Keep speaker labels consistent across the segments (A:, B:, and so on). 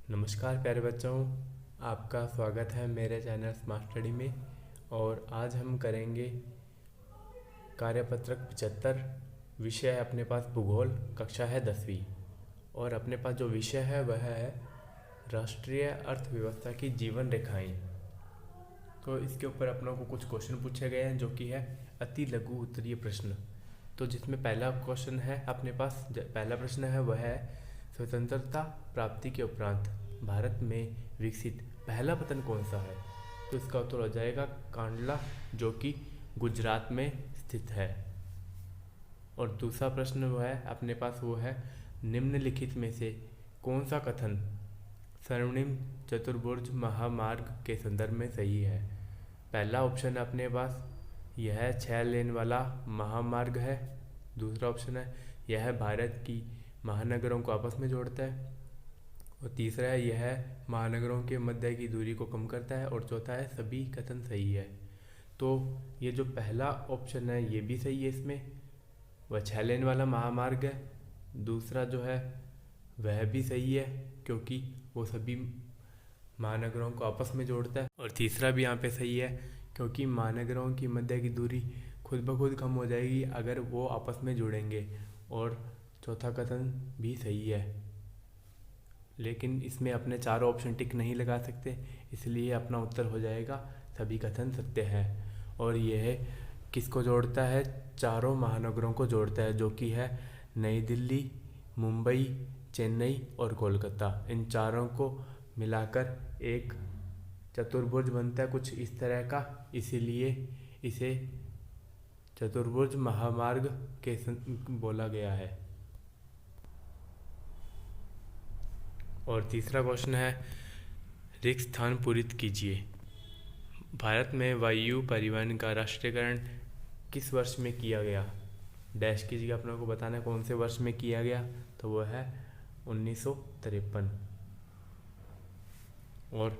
A: नमस्कार प्यारे बच्चों, आपका स्वागत है मेरे चैनल स्मार्ट स्टडी में। और आज हम करेंगे कार्यपत्रक 75। विषय है अपने पास भूगोल, कक्षा है 10वीं। और अपने पास जो विषय है वह है राष्ट्रीय अर्थव्यवस्था की जीवन रेखाएं। तो इसके ऊपर अपनों को कुछ क्वेश्चन पूछे गए हैं जो कि है अति लघु उत्तरीय प्रश्न। तो जिसमें पहला क्वेश्चन है अपने पास, पहला प्रश्न है वह है स्वतंत्रता प्राप्ति के उपरांत भारत में विकसित पहला पतन कौन सा है। तो इसका उत्तर हो जाएगा कांडला, जो कि गुजरात में स्थित है। और दूसरा प्रश्न वो है अपने पास, वो है निम्नलिखित में से कौन सा कथन स्वर्णिम चतुर्भुज महामार्ग के संदर्भ में सही है। पहला ऑप्शन है अपने पास, यह 6 लेन वाला महामार्ग है। दूसरा ऑप्शन है यह भारत की महानगरों को आपस में जोड़ता है। और तीसरा है यह महानगरों के मध्य की दूरी को कम करता है। और चौथा है सभी कथन सही है। तो ये जो पहला ऑप्शन है ये भी सही है, इसमें वह 6 लेन वाला महामार्ग है। दूसरा जो है वह भी सही है क्योंकि वो सभी महानगरों को आपस में जोड़ता है। और तीसरा भी यहाँ पे सही है क्योंकि महानगरों की मध्य की दूरी खुद ब खुद कम हो जाएगी अगर वो आपस में जुड़ेंगे। और चौथा कथन भी सही है, लेकिन इसमें अपने चारों ऑप्शन टिक नहीं लगा सकते, इसलिए अपना उत्तर हो जाएगा सभी कथन सत्य है। और यह किसको जोड़ता है, चारों महानगरों को जोड़ता है, जो कि है नई दिल्ली, मुंबई, चेन्नई और कोलकाता। इन चारों को मिलाकर एक चतुर्भुज बनता है कुछ इस तरह का, इसीलिए इसे चतुर्भुज महामार्ग के बोला गया है। और तीसरा क्वेश्चन है रिक्त स्थान पूरित कीजिए। भारत में वायु परिवहन का राष्ट्रीयकरण किस वर्ष में किया गया। डैश की जगह अपने को बताना है कौन से वर्ष में किया गया, तो वह है 1953। और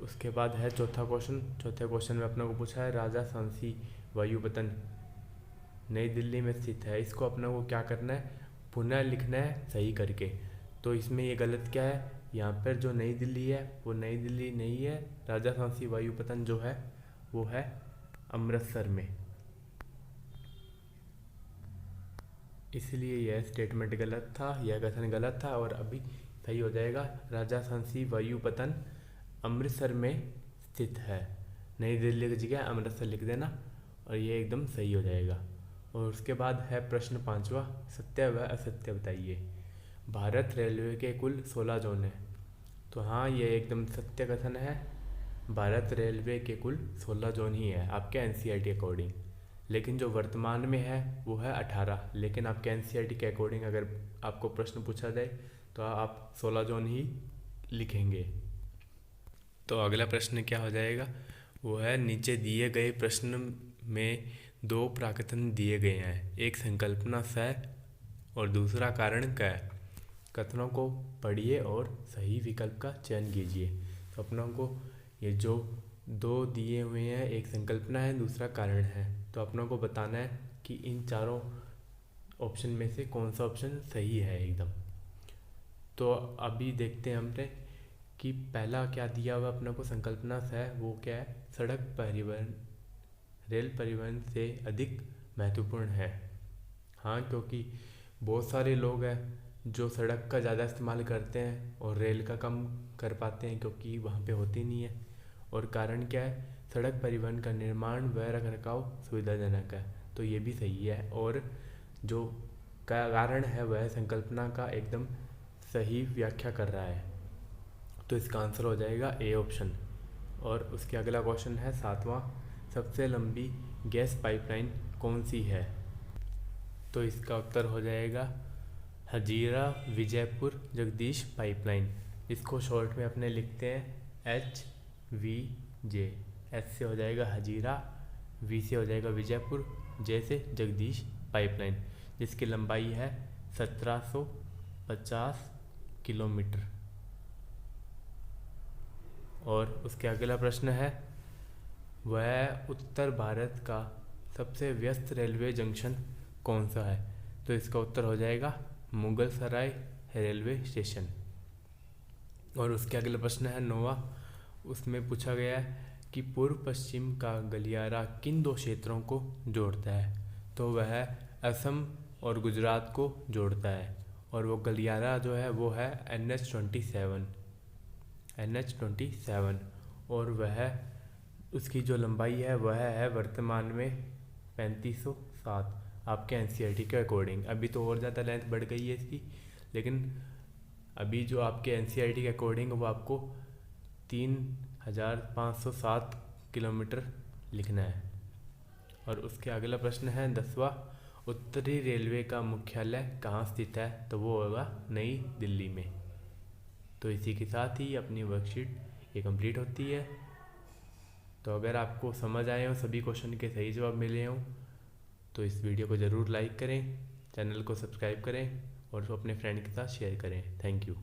A: उसके बाद है चौथा क्वेश्चन। चौथे क्वेश्चन में अपने को पूछा है राजा सांसी वायुपतन नई दिल्ली में स्थित है। इसको अपने को क्या करना है, पुनः लिखना है सही करके। तो इसमें ये गलत क्या है, यहाँ पर जो नई दिल्ली है वो नई दिल्ली नहीं है, राजा सांसी वायुपतन जो है वो है अमृतसर में, इसलिए यह स्टेटमेंट गलत था, यह कथन गलत था। और अभी सही हो जाएगा, राजा सांसी वायुपतन अमृतसर में स्थित है। नई दिल्ली की जगह अमृतसर लिख देना और ये एकदम सही हो जाएगा। और उसके बाद है प्रश्न 5वां, सत्य व असत्य बताइए। भारत रेलवे के कुल 16 जोन हैं। तो हाँ, ये एकदम सत्य कथन है, भारत रेलवे के कुल 16 जोन ही है आपके एनसीईआरटी अकॉर्डिंग। लेकिन जो वर्तमान में है वो है 18, लेकिन आपके एनसीईआरटी के अकॉर्डिंग अगर आपको प्रश्न पूछा जाए तो आप 16 जोन ही लिखेंगे। तो अगला प्रश्न क्या हो जाएगा, वो है नीचे दिए गए प्रश्न में 2 प्राकथन दिए गए हैं, एक संकल्पना स और दूसरा कारण क। कथनों को पढ़िए और सही विकल्प का चयन कीजिए। तो अपनों को ये जो 2 दिए हुए हैं, एक संकल्पना है दूसरा कारण है, तो अपनों को बताना है कि इन चारों ऑप्शन में से कौन सा ऑप्शन सही है एकदम। तो अभी देखते हैं हमने कि पहला क्या दिया हुआ अपने को, संकल्पना है वो क्या है, सड़क परिवहन रेल परिवहन से अधिक महत्वपूर्ण है। हाँ, क्योंकि बहुत सारे लोग हैं जो सड़क का ज़्यादा इस्तेमाल करते हैं और रेल का कम कर पाते हैं क्योंकि वहाँ पे होती नहीं है। और कारण क्या है, सड़क परिवहन का निर्माण व रखरखाव सुविधाजनक है, तो ये भी सही है। और जो कारण है वह संकल्पना का एकदम सही व्याख्या कर रहा है, तो इसका आंसर हो जाएगा ए ऑप्शन। और उसके अगला क्वेश्चन है 7वां, सबसे लंबी गैस पाइपलाइन कौन सी है। तो इसका उत्तर हो जाएगा हजीरा विजयपुर जगदीश पाइपलाइन। इसको शॉर्ट में अपने लिखते हैं HVJ। एच से हो जाएगा हजीरा, वी से हो जाएगा विजयपुर, जे से जगदीश पाइपलाइन, जिसकी लंबाई है 1750 किलोमीटर। और उसके अगला प्रश्न है वह उत्तर भारत का सबसे व्यस्त रेलवे जंक्शन कौन सा है। तो इसका उत्तर हो जाएगा मुगलसराय रेलवे स्टेशन। और उसके अगला प्रश्न है 9वां, उसमें पूछा गया है कि पूर्व पश्चिम का गलियारा किन दो क्षेत्रों को जोड़ता है। तो वह असम और गुजरात को जोड़ता है, और वो गलियारा जो है वो है NH27 और वह उसकी जो लंबाई है वह है वर्तमान में 3507 आपके NCERT के अकॉर्डिंग। अभी तो और ज़्यादा लेंथ बढ़ गई है इसकी, लेकिन अभी जो आपके NCERT के अकॉर्डिंग वो आपको 3507 किलोमीटर लिखना है। और उसके अगला प्रश्न है 10वां, उत्तरी रेलवे का मुख्यालय कहाँ स्थित है। तो वो होगा नई दिल्ली में। तो इसी के साथ ही अपनी वर्कशीट ये कंप्लीट होती है। तो अगर आपको समझ आए हो, सभी क्वेश्चन के सही जवाब मिले हों, तो इस वीडियो को ज़रूर लाइक करें, चैनल को सब्सक्राइब करें और अपने फ्रेंड के साथ शेयर करें। Thank you.